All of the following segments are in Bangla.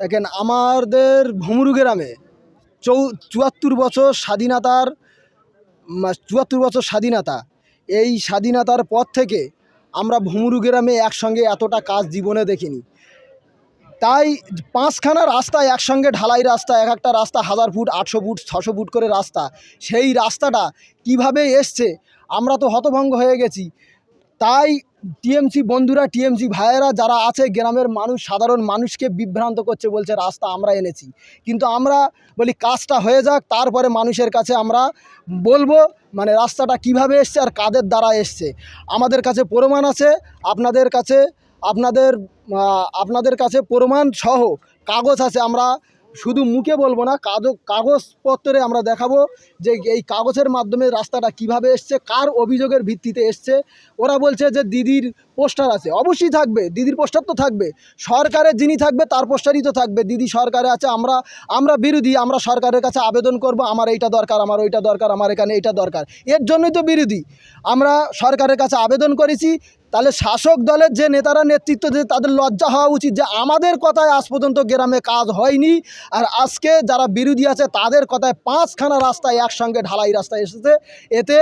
দেখেন আমাদের ভুমরু গ্রামে ৭৪ বছর স্বাধীনতার ৭৪ বছর স্বাধীনতা, এই স্বাধীনতার পর থেকে আমরা ভুমরু গ্রামে একসঙ্গে এতটা কাজ জীবনে দেখিনি। তাই ৫খানা রাস্তা একসঙ্গে ঢালাই রাস্তা, এক একটা রাস্তা ১০০০ ফুট, ৮০০ ফুট, ৬০০ ফুট করে রাস্তা। সেই রাস্তাটা কিভাবে এসছে আমরা তো হতভম্ব হয়ে গেছি। তাই টিএমসি বন্ধুরা, টিএমসি ভাইয়েরা যারা আছে গ্রামের মানুষ, সাধারণ মানুষকে বিভ্রান্ত করছে, বলছে রাস্তা আমরা এনেছি। কিন্তু আমরা বলি কাজটা হয়ে যাক, তারপরে মানুষের কাছে আমরা বলবো মানে রাস্তাটা কিভাবে এসছে আর কাদের দ্বারা এসছে। আমাদের কাছে প্রমাণ আছে, আপনাদের কাছে আপনাদের কাছে প্রমাণ সহ কাগজ আছে। আমরা শুধু মুখে বলবো না, কাগজপত্রে আমরা দেখাবো যে এই কাগজের মাধ্যমে রাস্তাটা কিভাবে এসছে, কার অভিযোগের ভিত্তিতে এসছে। ওরা বলছে যে দিদির পোস্টার আছে, অবশ্যই থাকবে, দিদির পোস্টার তো থাকবে, সরকারের যিনি থাকবে তার পোস্টারই তো থাকবে। দিদি সরকারে আছে, আমরা বিরোধী, আমরা সরকারের কাছে আবেদন করব আমার এইটা দরকার, আমার ওইটা দরকার, আমার এখানে এইটা দরকার, এর জন্যই তো বিরোধী। আমরা সরকারের কাছে আবেদন করেছি। তাহলে শাসক দলের যে নেতারা নেতৃত্ব দিয়ে তাদের লজ্জা হওয়া উচিত যে আমাদের কথায় আজ পর্যন্ত গ্রামে কাজ হয়নি, আর আজকে যারা বিরোধী আছে তাদের কথায় ৫খানা রাস্তায় একসঙ্গে ঢালাই রাস্তায় এসেছে। এতে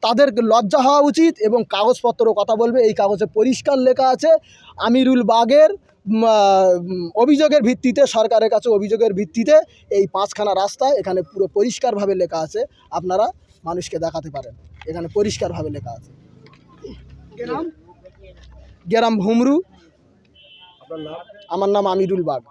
তাদের লজ্জা হওয়া উচিত এবং কাগজপত্র কথা বলবে। এই কাগজে পরিষ্কার লেখা আছে আমিরুল বাগের অভিযোগের ভিত্তিতে, সরকারের কাছে অভিযোগের ভিত্তিতে এই ৫খানা রাস্তায় এখানে পুরো পরিষ্কারভাবে লেখা আছে। আপনারা মানুষকে দেখাতে পারেন, এখানে পরিষ্কারভাবে লেখা আছে। গ্রাম ভুমরু। আমার নাম আমিরুল বাগ।